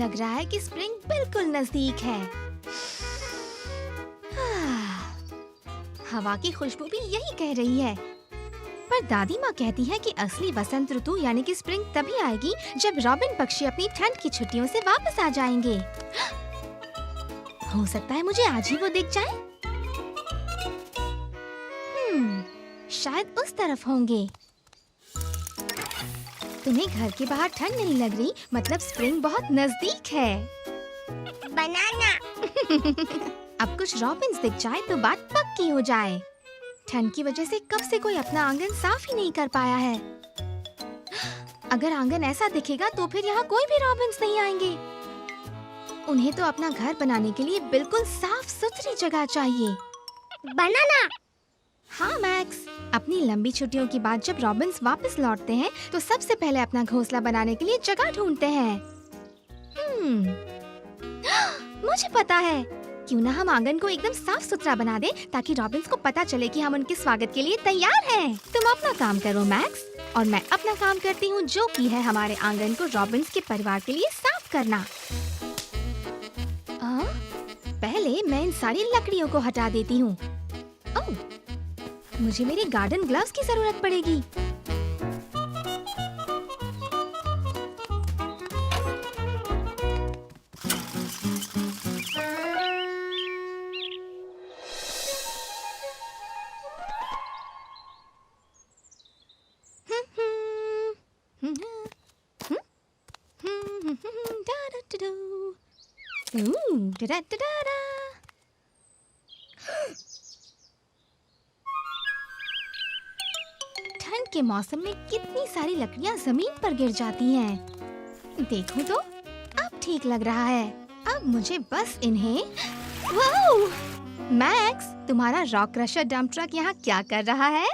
लग रहा है कि स्प्रिंग बिल्कुल नजदीक है। हवा की खुशबू भी यही कह रही है। पर दादी माँ कहती है कि असली वसंत ऋतु यानी कि स्प्रिंग तभी आएगी जब रॉबिन पक्षी अपनी ठंड की छुट्टियों से वापस आ जाएंगे। हो सकता है मुझे आज ही वो दिख जाए। शायद उस तरफ होंगे। तुम्हें घर के बाहर ठंड नहीं लग रही, मतलब स्प्रिंग बहुत नजदीक है। बनाना। अब कुछ रॉबिन्स दिख जाए तो बात पक्की हो जाए। ठंड की वजह से कब से कोई अपना आंगन साफ ही नहीं कर पाया है। अगर आंगन ऐसा दिखेगा तो फिर यहाँ कोई भी रॉबिन्स नहीं आएंगे। उन्हें तो अपना घर बनाने के लिए बिल्कुल साफ सुथरी जगह चाहिए। बनाना। हाँ मैक्स, अपनी लंबी छुट्टियों के बाद जब रॉबिन्स वापस लौटते हैं तो सबसे पहले अपना घोंसला बनाने के लिए जगह ढूंढते हैं। मुझे पता है, क्यों ना हम आंगन को एकदम साफ सुथरा बना दे ताकि रॉबिन्स को पता चले कि हम उनके स्वागत के लिए तैयार हैं। तुम अपना काम करो मैक्स, और मैं अपना काम करती हूँ, जो कि है हमारे आंगन को रॉबिन्स के परिवार के लिए साफ करना। पहले मैं इन सारी लकड़ियों को हटा देती हूँ। ओह, मुझे मेरे गार्डन ग्लव्स की जरूरत पड़ेगी। ठंड के मौसम में कितनी सारी लकड़ियाँ जमीन पर गिर जाती हैं। देखो तो, अब ठीक लग रहा है। अब मुझे बस इन्हें। वाओ! मैक्स, तुम्हारा रॉक क्रशर डंप ट्रक यहाँ क्या कर रहा है?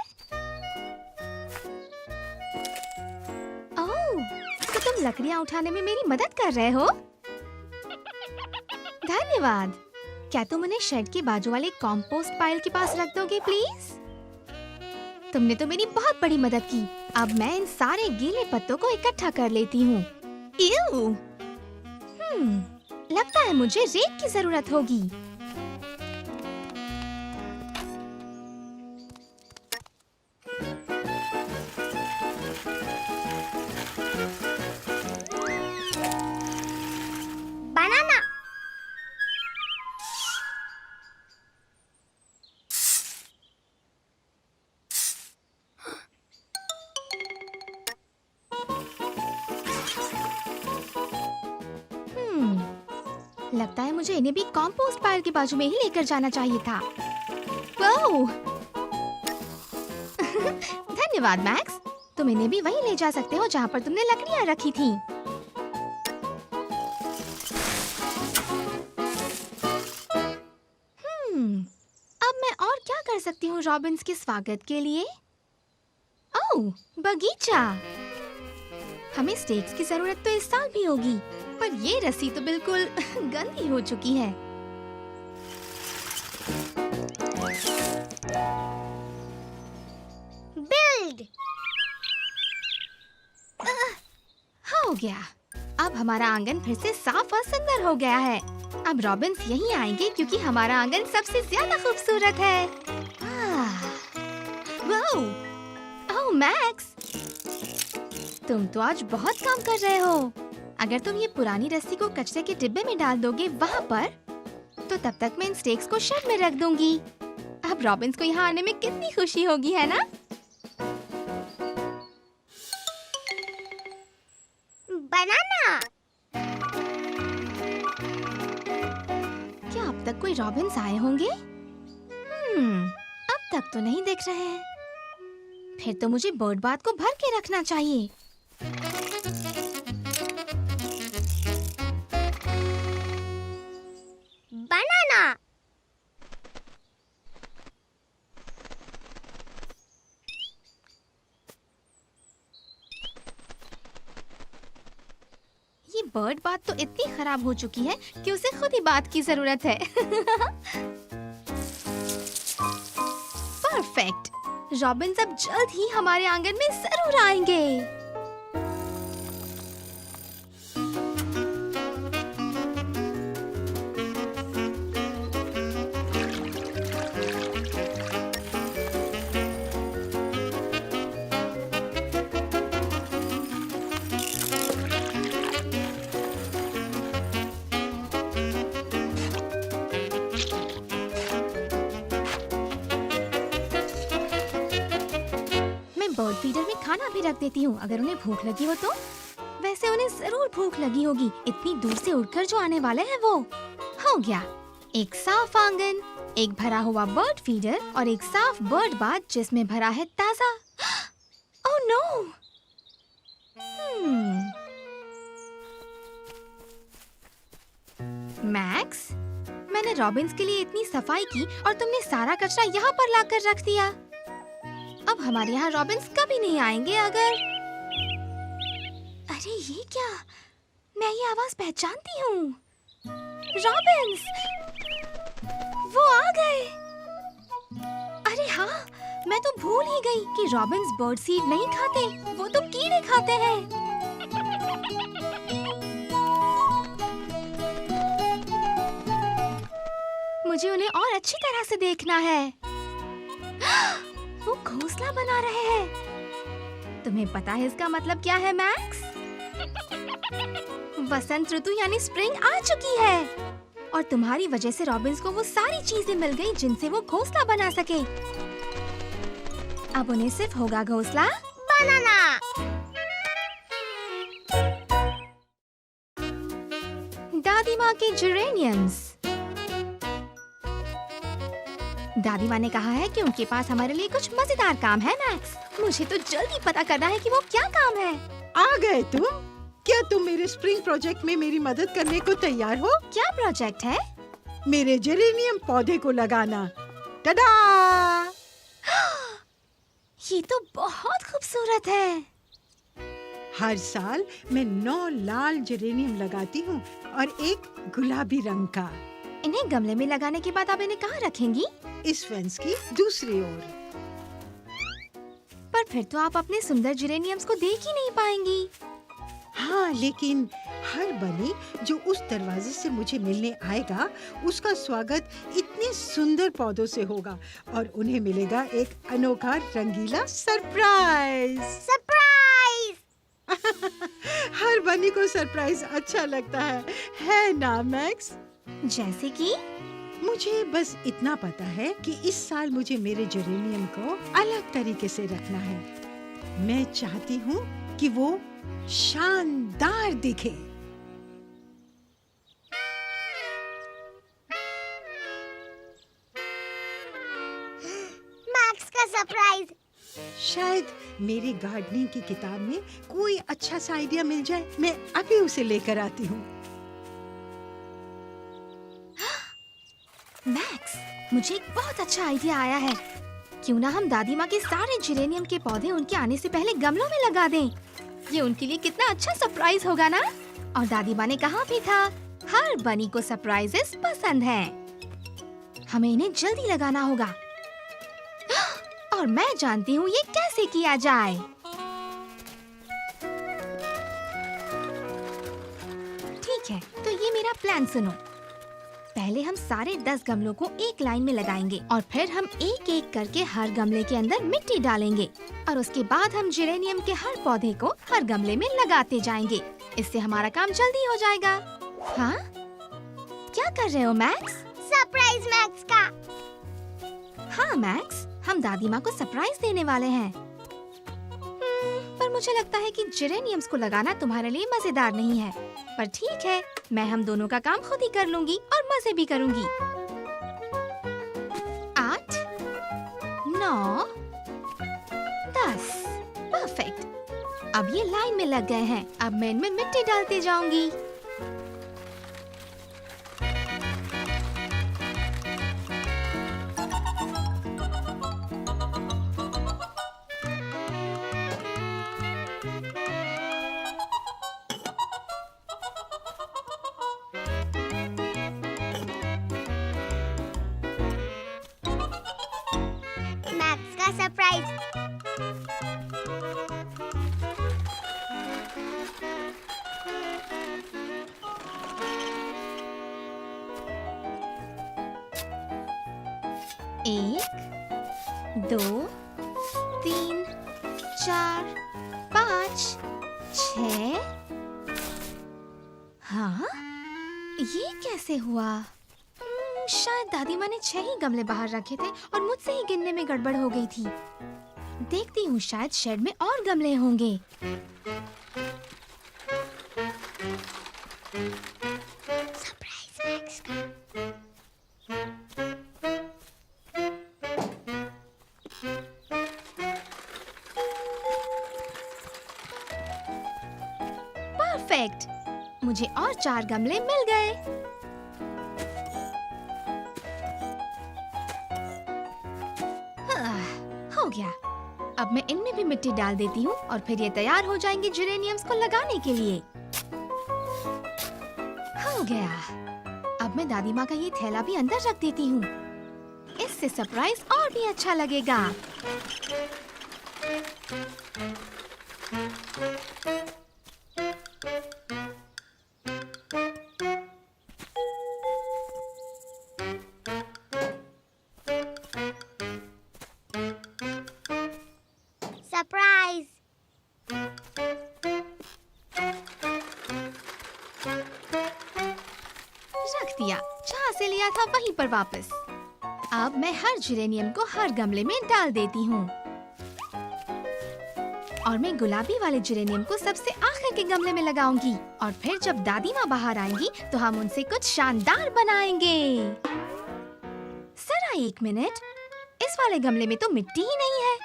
ओह, तो तुम लकड़ियाँ उठाने में मेरी मदद कर रहे हो? धन्यवाद। क्या तुम उन्हें शेड के बाजू वाले कॉम्पोस्ट पाइल के पास रख दोगे प्लीज? तुमने तो मेरी बहुत बड़ी मदद की। अब मैं इन सारे गीले पत्तों को इकट्ठा कर लेती हूँ। लगता है मुझे रेक की जरूरत होगी। बनाना। लगता है मुझे इन्हें भी कॉम्पोस्ट पाइल के बाजू में ही लेकर जाना चाहिए था। वाह! धन्यवाद मैक्स, तुम इन्हें भी वहीं ले जा सकते हो जहाँ पर तुमने लकड़ियाँ रखी थी। अब मैं और क्या कर सकती हूँ रॉबिन्स के स्वागत के लिए? ओह, बगीचा। हमें स्टेक्स की जरूरत तो इस साल भी होगी, पर ये रस्सी तो बिल्कुल गंदी हो चुकी है। बिल्ड। हो गया। अब हमारा आंगन फिर से साफ और सुंदर हो गया है। अब रॉबिन्स यहीं आएंगे क्योंकि हमारा आंगन सबसे ज्यादा खूबसूरत है। वाओ! ओह मैक्स, तुम तो आज बहुत काम कर रहे हो। अगर तुम ये पुरानी रस्सी को कचरे के डिब्बे में डाल दोगे वहाँ पर, तो तब तक मैं इन स्टेक्स को शेड में रख दूंगी। अब रॉबिन्स को यहाँ आने में कितनी खुशी होगी, है ना? बनाना। क्या अब तक कोई रॉबिन्स आए होंगे? अब तक तो नहीं दिख रहे हैं। फिर तो मुझे बर्ड बाथ को भर के रखना चाहिए। बनाना। ये बर्ड बाथ तो इतनी खराब हो चुकी है कि उसे खुद ही बाथ की जरूरत है। परफेक्ट। रॉबिन्स अब जल्द ही हमारे आंगन में जरूर आएंगे। बर्ड फीडर में खाना भी रख देती हूँ, अगर उन्हें भूख लगी हो तो। वैसे उन्हें जरूर भूख लगी होगी, इतनी दूर से उड़कर जो आने वाले हैं वो। हो गया, एक साफ आंगन, एक भरा हुआ बर्ड फीडर और एक साफ बर्ड बाथ जिसमें भरा है ताजा। Oh no! मैक्स, मैंने रॉबिन्स के लिए इतनी सफाई की और तुमने सारा कचरा यहाँ पर लाकर रख दिया। अब हमारे यहाँ रॉबिन्स कभी नहीं आएंगे अगर... अरे ये क्या? मैं ये आवाज पहचानती हूँ। रॉबिन्स! वो आ गए। अरे हाँ, मैं तो भूल ही गई कि रॉबिन्स बर्ड सीड नहीं खाते, वो तो कीड़े खाते हैं। मुझे उन्हें और अच्छी तरह से देखना है। वो घोंसला बना रहे हैं। तुम्हें पता है इसका मतलब क्या है, मैक्स? वसंत ऋतु यानी स्प्रिंग आ चुकी है और तुम्हारी वजह से रॉबिन्स को वो सारी चीजें मिल गई जिनसे वो घोंसला बना सके। अब उन्हें सिर्फ होगा घोंसला बनाना। दादी माँ के जेरेनियम्स। दादी माँ ने कहा है कि उनके पास हमारे लिए कुछ मजेदार काम है, मैक्स। मुझे तो जल्दी पता करना है कि वो क्या काम है। आ गए तुम? क्या तुम मेरे स्प्रिंग प्रोजेक्ट में मेरी मदद करने को तैयार हो? क्या प्रोजेक्ट है? मेरे जेरेनियम पौधे को लगाना। टडा! ये तो बहुत खूबसूरत है। हर साल मैं 9 लाल जेरेनियम लगाती हूँ और एक गुलाबी रंग का। इन्हें गमले में लगाने के बाद आप इन्हें कहाँ रखेंगी? इस फेंस की दूसरी ओर। पर फिर तो आप अपने सुंदर जेरेनियम्स को देख ही नहीं पाएंगी। हाँ, लेकिन हर बनी जो उस दरवाजे से मुझे मिलने आएगा, उसका स्वागत इतने सुंदर पौधों से होगा और उन्हें मिलेगा एक अनोखा रंगीला सरप्राइज। सरप्राइज! हर बनी को सरप्राइज अच्छा लगता है ना मैक्स? जैसे कि? मुझे बस इतना पता है कि इस साल मुझे मेरे जेरेनियम को अलग तरीके से रखना है। मैं चाहती हूँ कि वो शानदार दिखे। मैक्स का सरप्राइज। शायद मेरी गार्डनिंग की किताब में कोई अच्छा सा आइडिया मिल जाए। मैं अभी उसे लेकर आती हूँ। मैक्स, मुझे एक बहुत अच्छा आइडिया आया है। क्यों ना हम दादी माँ के सारे जेरेनियम के पौधे उनके आने से पहले गमलों में लगा दें। ये उनके लिए कितना अच्छा सरप्राइज होगा ना। और दादी माँ ने कहा भी था, हर बनी को सरप्राइजेस पसंद हैं। हमें इन्हें जल्दी लगाना होगा और मैं जानती हूँ ये कैसे किया जाए। ठीक है, तो ये मेरा प्लान सुनो। पहले हम सारे 10 गमलों को एक लाइन में लगाएंगे और फिर हम एक एक करके हर गमले के अंदर मिट्टी डालेंगे और उसके बाद हम जेरेनियम के हर पौधे को हर गमले में लगाते जाएंगे। इससे हमारा काम जल्दी हो जाएगा। हाँ? क्या कर रहे हो मैक्स? सरप्राइज मैक्स का। हाँ मैक्स, हम दादी माँ को सरप्राइज देने वाले हैं। पर मुझे लगता है कि जेरेनियम्स को लगाना तुम्हारे लिए मजेदार नहीं है। पर ठीक है, मैं हम दोनों का काम खुद ही कर लूंगी और मजे भी करूंगी। 8, 9, 10, परफेक्ट। अब ये लाइन में लग गए हैं। अब मैं इनमें मिट्टी डालती जाऊंगी। मैक्स का सरप्राइज। एक, 2, 3, 4, 5, 6। हाँ? ये कैसे हुआ? शायद दादी माँ ने 6 ही गमले बाहर रखे थे और मुझसे ही गिनने में गड़बड़ हो गई थी। देखती हूँ, शायद शेड में और गमले होंगे। सरप्राइज मैक्स का। परफेक्ट, मुझे और 4 गमले मिल गए। हो गया। अब मैं इनमें भी मिट्टी डाल देती हूँ और फिर ये तैयार हो जाएंगे जेरेनियम्स को लगाने के लिए। हो गया। अब मैं दादी माँ का ये थैला भी अंदर रख देती हूँ। इससे सरप्राइज और भी अच्छा लगेगा। सरप्राइज। रख दिया, जहाँ से लिया था वहीं पर वापस। अब मैं हर जेरेनियम को हर गमले में डाल देती हूँ और मैं गुलाबी वाले जेरेनियम को सबसे आखिर के गमले में लगाऊंगी और फिर जब दादी माँ बाहर आएंगी तो हम उनसे कुछ शानदार बनाएंगे। जरा 1 मिनट, इस वाले गमले में तो मिट्टी ही नहीं है।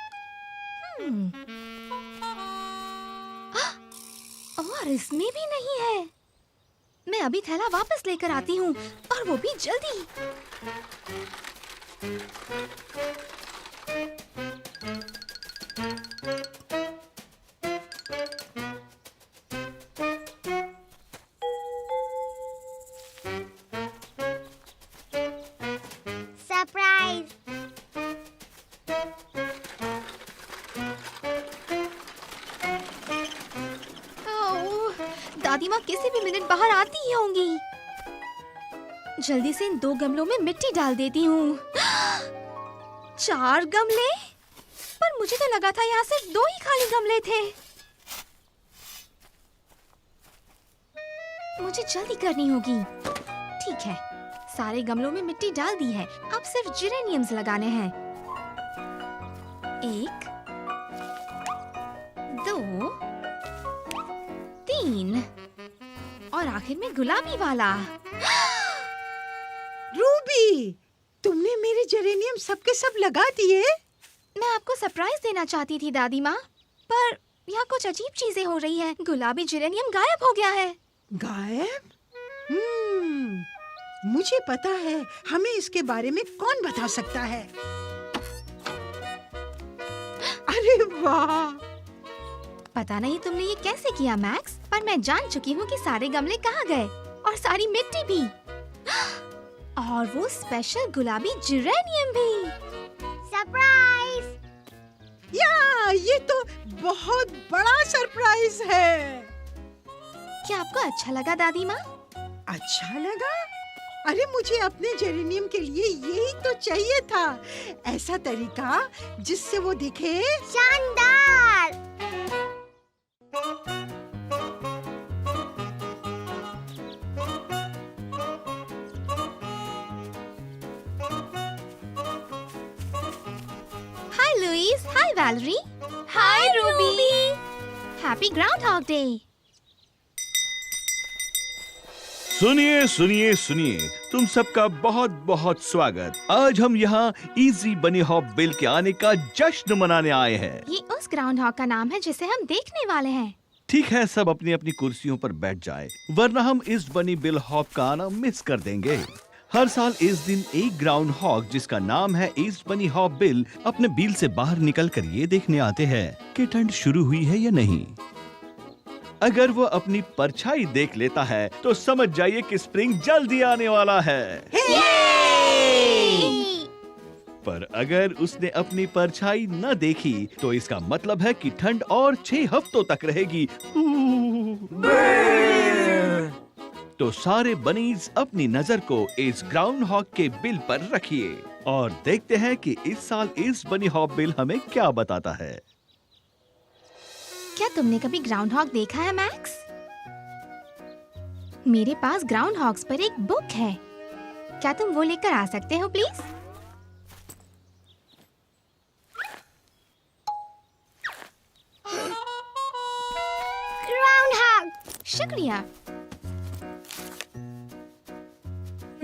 और इसमें भी नहीं है। मैं अभी थैला वापस लेकर आती हूँ और वो भी जल्दी। सरप्राइज। दादी माँ किसी भी मिनट बाहर आती ही होंगी। जल्दी से इन 2 गमलों में मिट्टी डाल देती हूँ। 4 गमले? पर मुझे तो लगा था यहाँ सिर्फ 2 ही खाली गमले थे। मुझे जल्दी करनी होगी। ठीक है, सारे गमलों में मिट्टी डाल दी है। अब सिर्फ जेरेनियम्स लगाने हैं। 1, 2, 3 और आखिर में गुलाबी वाला। रूबी, तुमने मेरे जेरेनियम सबके सब लगा दिए? मैं आपको सरप्राइज देना चाहती थी दादी माँ, पर यहाँ कुछ अजीब चीजें हो रही हैं। गुलाबी जेरेनियम गायब हो गया है। गायब? मुझे पता है, हमें इसके बारे में कौन बता सकता है। अरे वाह! पता नहीं तुमने ये कैसे किया मैक्स, पर मैं जान चुकी हूँ कि सारे गमले कहाँ गए और सारी मिट्टी भी और वो स्पेशल गुलाबी जेरेनियम भी। सरप्राइज। ये तो बहुत बड़ा सरप्राइज है। क्या आपको अच्छा लगा दादी माँ? अच्छा लगा? अरे मुझे अपने जेरेनियम के लिए यही तो चाहिए था, ऐसा तरीका जिससे वो दिखे शानदार। हाय लुइस, हाय वैलेरी, हाय रूबी। Happy Groundhog day. सुनिए सुनिए सुनिए, तुम सबका बहुत बहुत स्वागत। आज हम यहाँ इजी बनी हॉप बिल के आने का जश्न मनाने आए हैं। ये उस ग्राउंडहॉग का नाम है जिसे हम देखने वाले हैं। ठीक है, सब अपनी अपनी कुर्सियों पर बैठ जाएं, वरना हम इस बनी बिल हॉप का आना मिस कर देंगे। हर साल इस दिन एक ग्राउंड हॉग जिसका नाम है ईस्ट बनी हॉप बिल अपने बिल से बाहर निकलकर ये देखने आते हैं कि ठंड शुरू हुई है या नहीं। अगर वो अपनी परछाई देख लेता है तो समझ जाइए कि स्प्रिंग जल्दी आने वाला है। पर अगर उसने अपनी परछाई न देखी तो इसका मतलब है कि ठंड और 6 हफ्तों तक रहेगी। तो सारे बनीज अपनी नजर को इस ग्राउंड हॉग के बिल पर रखिए और देखते हैं कि इस साल इस बनी हॉप बिल हमें क्या बताता है। क्या तुमने कभी ग्राउंड हॉग देखा है मैक्स? मेरे पास ग्राउंड हॉग्स पर एक बुक है। क्या तुम वो लेकर आ सकते हो प्लीज? शुक्रिया।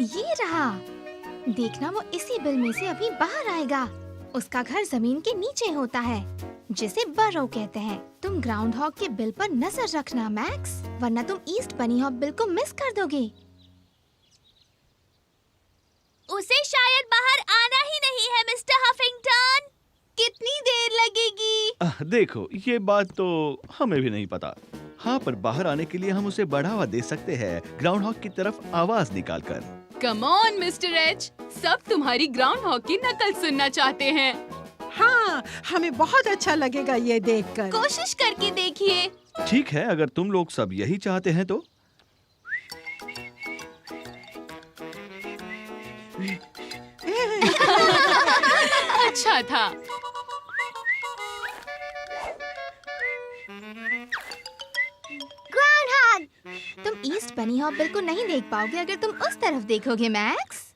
ये रहा। देखना वो इसी बिल में से अभी बाहर आएगा। उसका घर जमीन के नीचे होता है, जिसे बरो कहते हैं। तुम ग्राउंड हॉग के बिल पर नजर रखना मैक्स, वरना तुम ईस्ट बनी हॉग बिल को मिस कर दोगे। उसे शायद बाहर आना ही नहीं है मिस्टर हफिंगटन। कितनी देर लगेगी? देखो, ये बात तो हमें भी नहीं पता। हाँ, पर बाहर आने के लिए हम उसे बढ़ावा दे सकते हैं, ग्राउंड हॉग की तरफ आवाज निकालकर। कम ऑन मिस्टर एच, सब तुम्हारी ग्राउंड हॉग की नकल सुनना चाहते हैं। हाँ, हमें बहुत अच्छा लगेगा ये देखकर। कोशिश करके देखिए। ठीक है, अगर तुम लोग सब यही चाहते हैं तो। अच्छा था। Groundhog. तुम ईस्ट बनी हॉग बिल को नहीं देख पाओगे अगर तुम उस तरफ देखोगे मैक्स।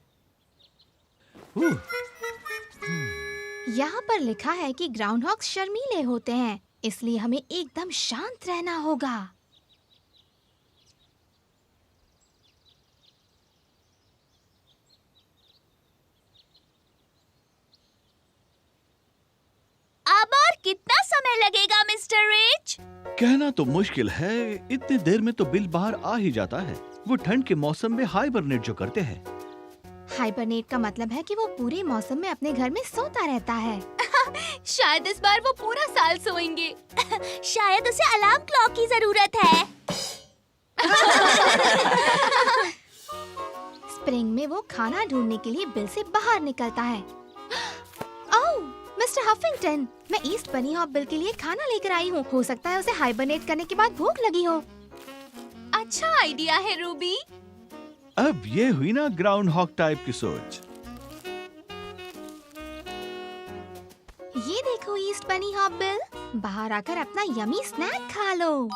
यहाँ पर लिखा है कि ग्राउंड हॉग्स शर्मीले होते हैं, इसलिए हमें एकदम शांत रहना होगा। अब और कितना समय लगेगा मिस्टर रिच? कहना तो मुश्किल है, इतनी देर में तो बिल बाहर आ ही जाता है। वो ठंड के मौसम में हाइबरनेट जो करते हैं। हाइबरनेट का मतलब है कि वो पूरे मौसम में अपने घर में सोता रहता है। शायद इस बार वो पूरा साल सोएंगे। शायद उसे अलार्म क्लॉक की जरूरत है। स्प्रिंग में वो खाना ढूंढने के लिए बिल से बाहर निकलता है। ओह, मिस्टर हफिंगटन, मैं ईस्ट बनी हॉग बिल के लिए खाना लेकर आई हूँ। हो सकता है उसे हाइबरनेट करने के बाद भूख लगी हो। अच्छा आइडिया है रूबी। अब ये हुई ना ग्राउंड हॉग टाइप की सोच। ये देखो ईस्ट बनी हॉग बिल, बाहर आकर अपना यमी स्नैक खा लो।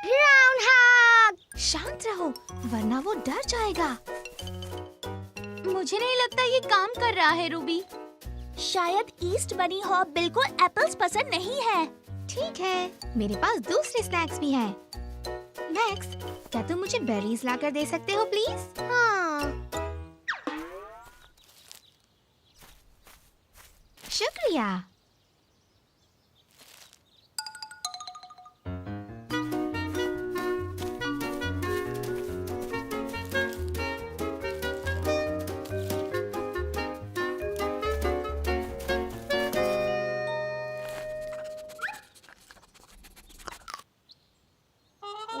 Ground hog. शांत रहो, वरना वो डर जाएगा। मुझे नहीं लगता ये काम कर रहा है रूबी। शायद ईस्ट बनी हॉग बिल को एप्पल्स पसंद नहीं है। ठीक है, मेरे पास दूसरे स्नैक्स भी हैं। मैक्स, क्या तुम मुझे बेरीज लाकर दे सकते हो प्लीज? हाँ। शुक्रिया।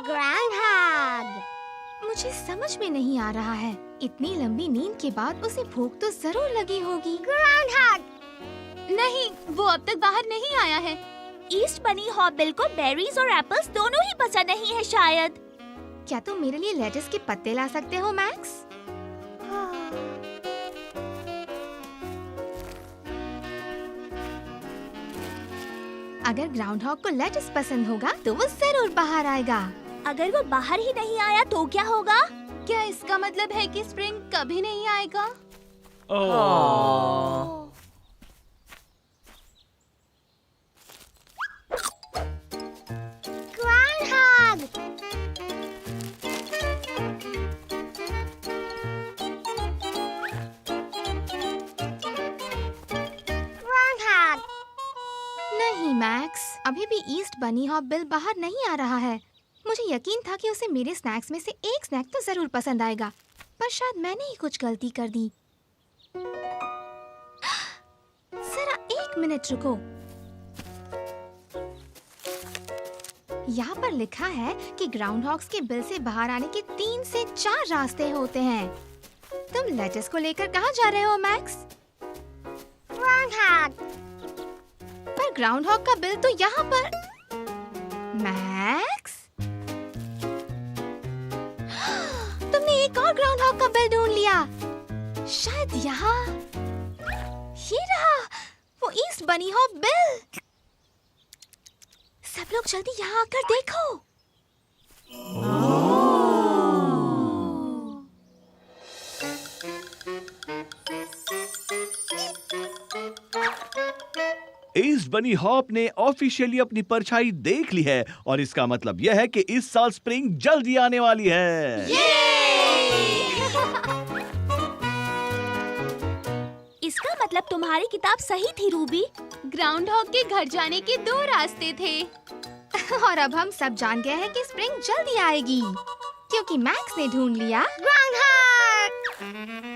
Groundhog. मुझे समझ में नहीं आ रहा है, इतनी लंबी नींद के बाद उसे भूख तो जरूर लगी होगी। Groundhog. नहीं, वो अब तक बाहर नहीं आया है। ईस्ट बनी हॉग बिल को बेरीज और एप्पल्स दोनों ही पसंद नहीं है शायद। क्या तुम मेरे लिए लेट्स के पत्ते ला सकते हो मैक्स? अगर ग्राउंड हॉग को लेट्स पसंद होगा तो वो जरूर बाहर आएगा। अगर वो बाहर ही नहीं आया तो क्या होगा? क्या इसका मतलब है कि स्प्रिंग कभी नहीं आएगा? Groundhog. Groundhog. नहीं मैक्स, अभी भी ईस्ट बनी हॉग बिल बाहर नहीं आ रहा है। मुझे यकीन था कि उसे मेरे स्नैक्स में से एक स्नैक तो जरूर पसंद आएगा, पर शायद मैंने ही कुछ गलती कर दी। जरा एक मिनट रुको। यहाँ पर लिखा है कि ग्राउंड हॉग्स के बिल से बाहर आने के 3 से 4 रास्ते होते हैं। तुम लेट्स को लेकर कहाँ जा रहे हो मैक्स? Groundhog. पर ग्राउंड हॉग का बिल तो यहाँ पर। मैक्स, तुमने एक और ग्राउंड हॉग का बिल ढूंढ लिया। शायद यहाँ। ये रहा, वो ईस्ट बनी हॉग बिल। सब लोग जल्दी यहाँ आकर देखो। ईस्ट बनी हॉप ने ऑफिशियली अपनी परछाई देख ली है और इसका मतलब यह है कि इस साल स्प्रिंग जल्दी आने वाली है। इसका मतलब तुम्हारी किताब सही थी रूबी। ग्राउंड हॉग के घर जाने के 2 रास्ते थे। और अब हम सब जान गए हैं कि स्प्रिंग जल्दी आएगी क्योंकि मैक्स ने ढूंढ लिया ग्राउंड हॉग।